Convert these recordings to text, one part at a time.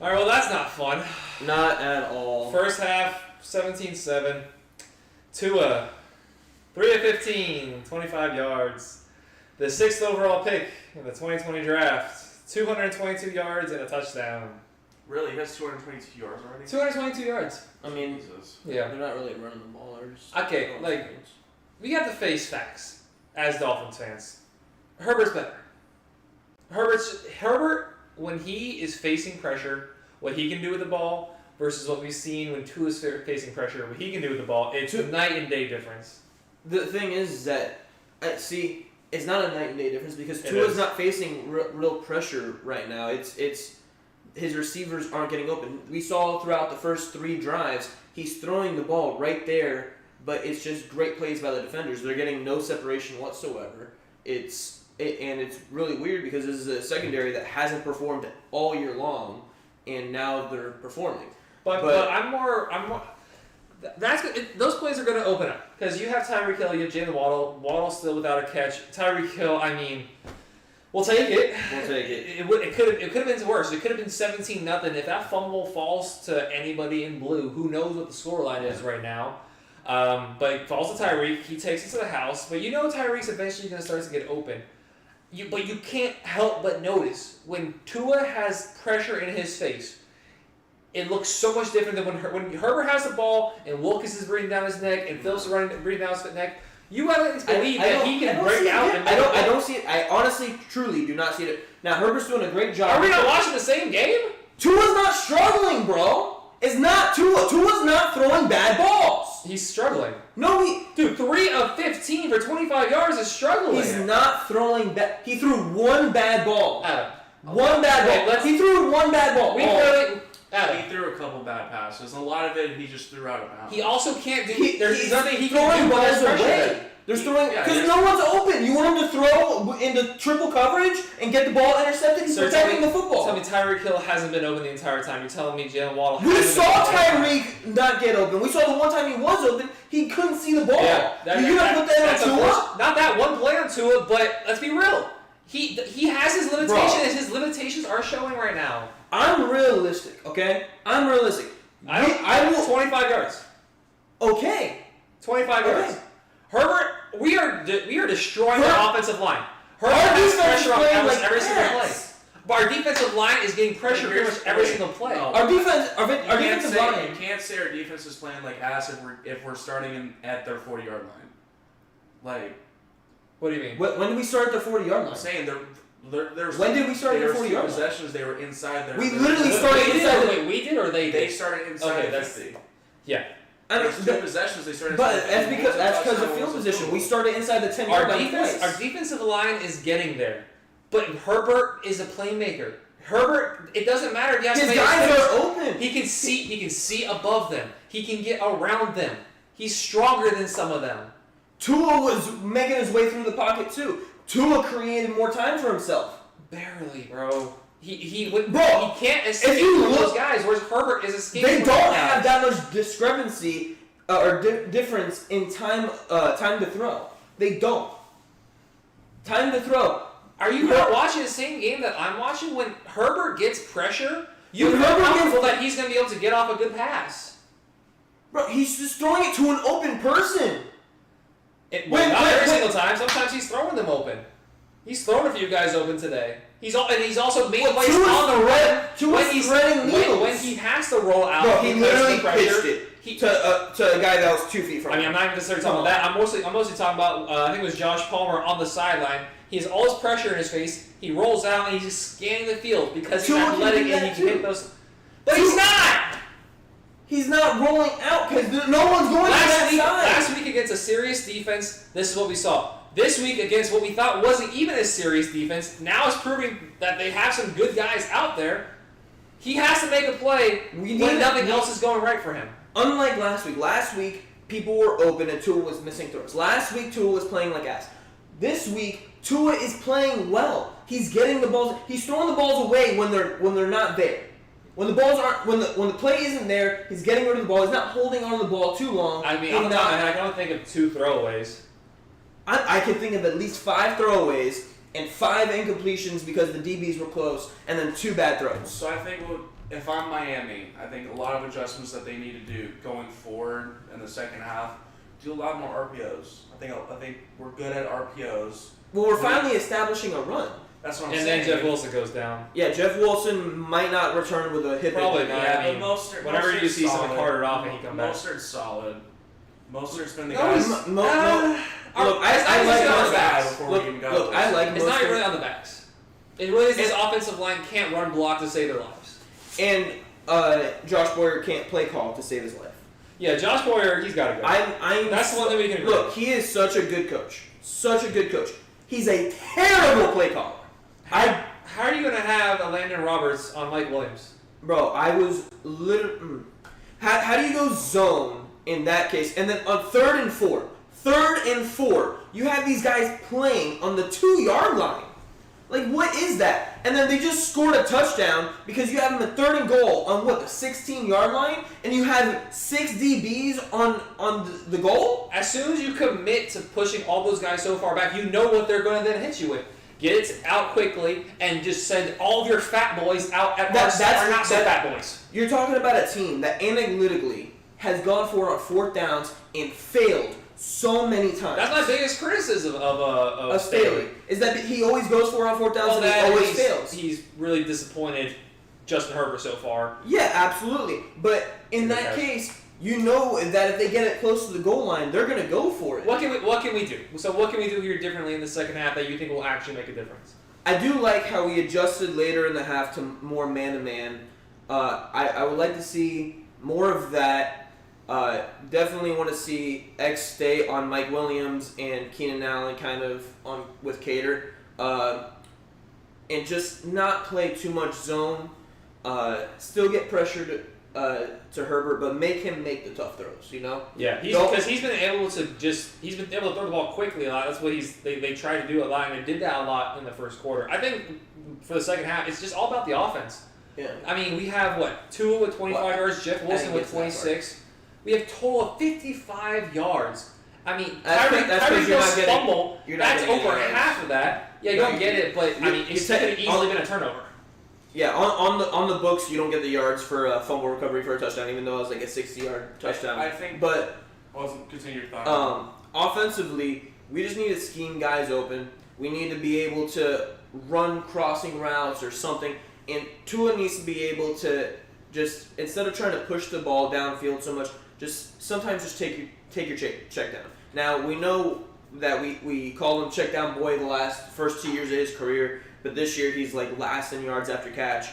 All right, well, that's not fun. Not at all. First half, 17-7. Tua, 3 of 15, 25 yards. The 6th overall pick in the 2020 draft, 222 yards and a touchdown. Really? He has 222 yards already? 222 yards. I mean, Jesus. yeah, they're not really running the ball. They're just Okay, like, we have to face facts as Dolphins fans. Herbert's better. Herbert, when he is facing pressure, what he can do with the ball versus what we've seen when Tua is facing pressure, what he can do with the ball, it's a night and day difference. The thing is that, see, it's not a night and day difference because Tua's not facing real pressure right now. It's his receivers aren't getting open. We saw throughout the first 3 drives, he's throwing the ball right there, but it's just great plays by the defenders. They're getting no separation whatsoever. And it's really weird because this is a secondary that hasn't performed all year long, and now they're performing. But I'm more. That's those plays are going to open up because you have Tyreek Hill, you have Jalen Waddle. Waddle still without a catch. Tyreek Hill, I mean, we'll take it. We'll take it. It could have been worse. It could have been 17-0. If that fumble falls to anybody in blue, who knows what the scoreline is right now. But it falls to Tyreek. He takes it to the house. But you know Tyreek's eventually going to start to get open. But you can't help but notice when Tua has pressure in his face, it looks so much different than when Herbert has the ball and Wilkins is breathing down his neck and Phillips is breathing down his neck. You gotta believe that he can break out. I don't see it. I honestly, truly do not see it. Now Herbert's doing a great job. Are we not watching the same game? Tua's not struggling, bro. It's not Tua. Tua's not throwing bad balls. He's struggling. No, Dude, 3 of 15 for 25 yards is struggling. He's not throwing bad. He threw one bad ball. Adam. One bad ball. He threw one bad ball. He threw a couple bad passes. A lot of it he just threw out of bounds. He also can't do. There's nothing he can do. Balls away. There's throwing because no one's open. You want him to throw into triple coverage and get the ball intercepted. He's protecting the football. Tell me Tyreek Hill hasn't been open the entire time. You're telling me Jalen Waddle. We saw Tyreek not get open. We saw the one time he was open, he couldn't see the ball. Yeah, you gonna put that on Tua? Not that one play on Tua, but let's be real. He has his limitations, and his limitations are showing right now. I'm realistic, okay? I'm realistic. I will 25 yards. Okay. 25 yards. Herbert, we are destroying the offensive line. Herbert has pressure on every single play. But our defensive line is getting pressure pretty much every single play. No. Our defensive line. You can't say our defense is playing like ass if we're starting at their 40-yard line. Like, what do you mean? When did we start at the 40-yard line? I'm saying there's. When did we start at the 40-yard line? Possessions they were inside their. We literally started inside. Wait, we did or they did? They started inside the 50. Yeah. There's 2 possessions they started. But that's because of field position. We started inside the 10-yard line. Our defensive line is getting there, but Herbert is a playmaker. Herbert, it doesn't matter if he has to make guys are open. He can see above them. He can get around them. He's stronger than some of them. Tua was making his way through the pocket too. Tua created more time for himself. Barely, bro. He can't escape from those guys, whereas Herbert is escaping. They don't have that much discrepancy or difference in time to throw. They don't. Time to throw. Are you not watching the same game that I'm watching? When Herbert gets pressure, you're comfortable that he's going to be able to get off a good pass. Bro, he's just throwing it to an open person. Not every single time. Sometimes he's throwing them open. He's thrown a few guys open today. He's also made plays on the run when he has to roll out. Bro, he literally pitched it to a guy that was 2 feet from him. I mean, I'm not even necessarily talking about that. I'm mostly talking about I think it was Josh Palmer on the sideline. He has all his pressure in his face. He rolls out and he's just scanning the field because he's athletic and he can hit those. But he's not. He's not rolling out because no one's going to that side. Last week against a serious defense, this is what we saw. This week against what we thought wasn't even a serious defense, now it's proving that they have some good guys out there. He has to make a play when nothing else is going right for him. Unlike last week people were open and Tua was missing throws. Last week Tua was playing like ass. This week Tua is playing well. He's getting the balls. He's throwing the balls away when they're not there. When the balls aren't, when the play isn't there, he's getting rid of the ball. He's not holding on to the ball too long. I mean, I can only think of 2 throwaways. I can think of at least 5 throwaways and 5 incompletions because the DBs were close, and then 2 bad throws. So I think if I'm Miami, I think a lot of adjustments that they need to do going forward in the second half. Do a lot more RPOs. I think we're good at RPOs. Well, we're finally establishing a run. That's what I'm And saying. then Jeff Wilson goes down. Yeah, Jeff Wilson might not return with a hip Probably injury. not. Yeah, I mean, but Mostert, whenever you Mostert's see someone solid. carted off and he come back. Mostert's solid. Mostert's been the No, guy. he's- Look, it's not I even like on the Mostert. backs. Before we even got Look, to I this. like It's not Mostert. really on the backs. It really is this And- offensive line can't run block to save their lives. And Josh Boyer can't play call to save his life. Yeah, Josh Boyer, he's got to go. That's the one that we can agree. Look, he is such a good coach. Such a good coach. He's a terrible play caller. How are you going to have a Landon Roberts on Mike Williams? Bro, I was literally. How do you go zone in that case? And then on 3rd and 4, you have these guys playing on the 2-yard line. Like, what is that? And then they just scored a touchdown because you have them at 3rd and goal on what, the 16-yard line? And you have 6 DBs on the goal? As soon as you commit to pushing all those guys so far back, you know what they're going to then hit you with. Get it out quickly and just send all of your fat boys out at not so fat boys. You're talking about a team that analytically has gone for it on 4th downs and failed so many times. That's my biggest criticism of Staley. Is that he always goes for it on 4th downs and he always fails. He's really disappointed Justin Herbert so far. Yeah, absolutely. But in that case, you know that if they get it close to the goal line, they're going to go for it. What can we do? So what can we do here differently in the second half that you think will actually make a difference? I do like how we adjusted later in the half to more man-to-man. I would like to see more of that. Definitely want to see X stay on Mike Williams and Keenan Allen kind of on with Cater. And just not play too much zone. Still get pressure to Herbert, but make him make the tough throws, you know? Yeah, because he's been able to throw the ball quickly a lot. That's what they tried to do a lot, and they did that a lot in the first quarter. I think for the second half, it's just all about the offense. Yeah. I mean, we have Tua with 25 yards, Jeff Wilson with 26. We have total of 55 yards. I mean, Tyreek Hill's fumble, that's over half of that. Yeah, you don't get it, but I mean, it could have easily been a turnover. Yeah, on the books, you don't get the yards for a fumble recovery for a touchdown, even though it was like a 60-yard touchdown. I think. But continue your thought. Offensively, we just need to scheme guys open. We need to be able to run crossing routes or something. And Tua needs to be able to just, instead of trying to push the ball downfield so much, sometimes take your check down. Now, we know that we called him check down boy the first 2 years of his career, but this year he's like last in yards after catch.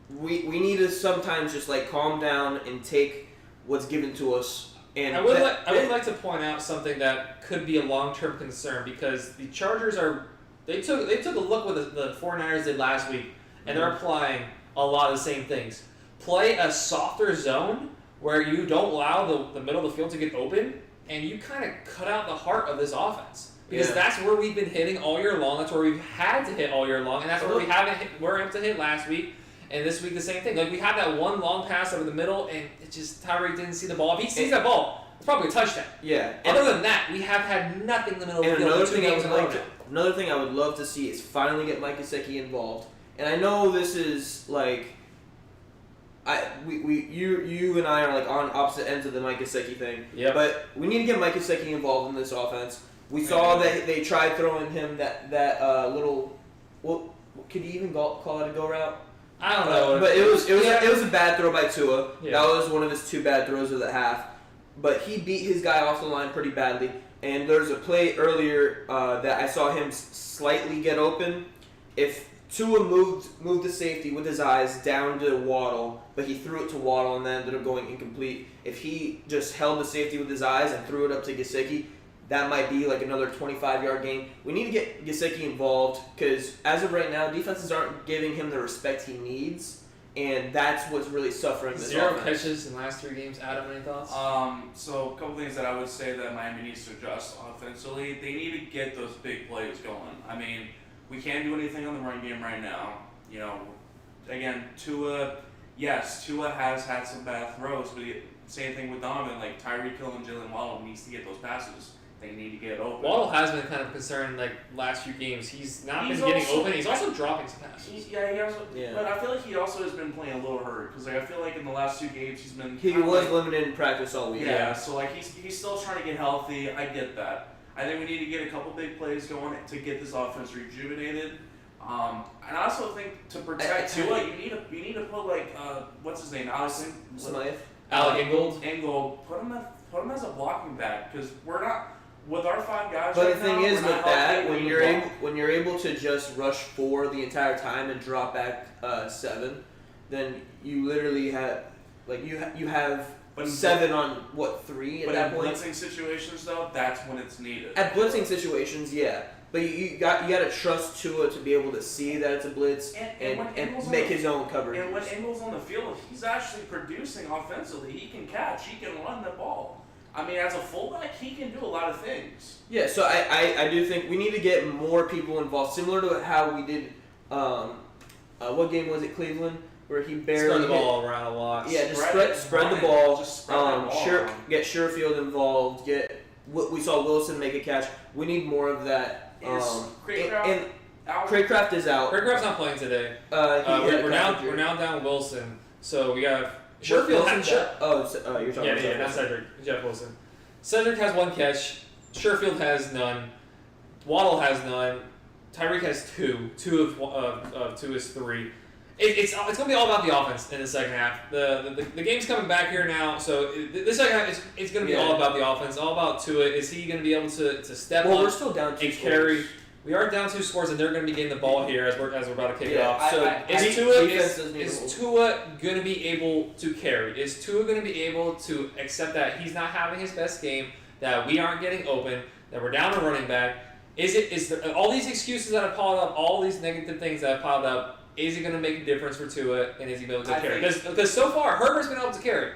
We need to sometimes just like calm down and take what's given to us. And I would like to point out something that could be a long-term concern because the Chargers they took a look what the 49ers did last week, and they're applying a lot of the same things. Play a softer zone where you don't allow the middle of the field to get open, and you kind of cut out the heart of this offense. Because that's where we've been hitting all year long. That's where we've had to hit all year long, and that's where we're able to hit last week, and this week the same thing. Like we had that one long pass over the middle, and it just Tyreek didn't see the ball. If he sees that ball, it's probably a touchdown. Yeah. Other than that, we have had nothing in the middle of the field. Another thing I would love to see is finally get Mike Gesicki involved. And I know this is like, you and I are like on opposite ends of the Mike Gesicki thing. Yeah. But we need to get Mike Gesicki involved in this offense. We saw that they tried throwing him that little. Well, could you even call it a go route? I don't know. But it was a bad throw by Tua. Yeah. That was one of his 2 bad throws of the half. But he beat his guy off the line pretty badly. And there's a play earlier that I saw him slightly get open. If Tua moved the safety with his eyes down to Waddle, but he threw it to Waddle and then ended up going incomplete. If he just held the safety with his eyes and threw it up to Gesicki, that might be like another 25-yard gain. We need to get Gesicki involved because as of right now, defenses aren't giving him the respect he needs, and that's what's really suffering this 0 offense. catches in the last 3 games. Adam, any thoughts? So a couple things that I would say that Miami needs to adjust offensively. They need to get those big plays going. I mean, we can't do anything on the run game right now. You know, again, Tua has had some bad throws, but same thing with Donovan. Like Tyreek Hill and Jalen Waddle needs to get those passes. They need to get open. Waddle has been kind of concerned like last few games. He's not He's been getting also- open. He's also dropping some passes. He also, Yeah. but I feel like he also has been playing a little hurt because like I feel like in the last 2 games he's been. He kinda was like, limited in practice all week. yeah, so like he's still trying to get healthy. I get that. I think we need to get a couple big plays going to get this offense rejuvenated. And I also think to protect Tua, you need to put like what's his name, Smythe. Alec Ingold. Ingold, put him as a blocking back because we're not with our 5 guys. But right the thing now, is we're with not that, healthy, when we you're block. able when you're able to just rush 4 the entire time and drop back 7, then you literally have like you have But in 7 on what 3 at But that in point. blitzing situations, though, that's when it's needed. At blitzing situations, yeah. But you got to trust Tua to be able to see that it's a blitz And when Ingles make on the- his own coverage. And when Ingles on the field, he's actually producing offensively. He can catch. He can run the ball. I mean, as a fullback, he can do a lot of things. Yeah, so I do think we need to get more people involved, similar to how we did. What game was it, Cleveland, where he barely Spread the hit- ball around a lot. Yeah, just Spread spread the it. ball. Just spread the ball around. Get Sherfield involved. We saw Wilson make a catch. We need more of that. Is Craycraft and out? Craycraft is out. Craigcraft's not playing today. He had a We're now injury. down Wilson. So we have Sherfield. Sherfield. You're talking Yeah, about not Cedric. Jeff Wilson. Cedric has 1 catch. Sherfield has none. Waddle has none. Tyreek has 2. 2 of 2 is 3. It's going to be all about the offense in the second half. The game's coming back here now, so the second half it's going to be all about the offense, all about Tua. Is he going to be able to step Well, up we're still down 2 and scores. carry? We are down 2 scores, and they're going to be getting the ball here as we're about to kick it off. So defense doesn't need to hold. is Tua going to be able to carry? Is Tua going to be able to accept that he's not having his best game, that we aren't getting open, that we're down a running back? Is there, all these excuses that have piled up, all these negative things that have piled up? Is it going to make a difference for Tua, and is he able to carry? Because so far, Herbert's been able to carry.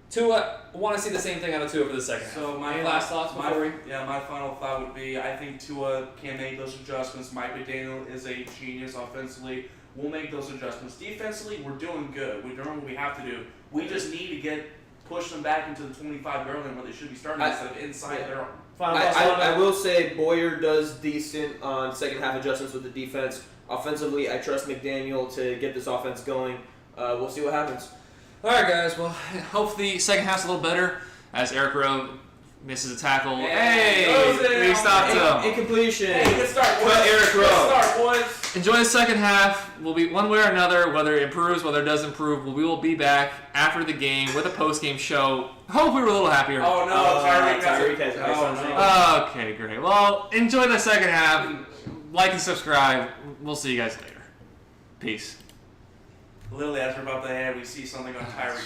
Tua, want to see the same thing out of Tua for the second half. So Any last thoughts before we? My final thought would be I think Tua can make those adjustments. Mike McDaniel is a genius offensively. We'll make those adjustments. Defensively, we're doing good. We're doing what we have to do. We just need to push them back into the 25-yard line where they should be starting instead of inside their own. Final thoughts? I will say Boyer does decent on second half adjustments with the defense. Offensively, I trust McDaniel to get this offense going. We'll see what happens. All right, guys. Well, hopefully the second half's a little better as Eric Rowe misses a tackle. Hey, we stopped him. Incompletion. Hey, good start, boys. Cut Eric Rowe. Good start, boys. Enjoy the second half. We'll be one way or another, whether it improves, whether it doesn't improve. We will be back after the game with a post-game show. Hopefully we're a little happier. Oh no, Tyreek has ice on his ankle. Okay, great. Well, enjoy the second half. Like and subscribe. We'll see you guys later. Peace. Literally, as we're about to end, we see something on Tyreek.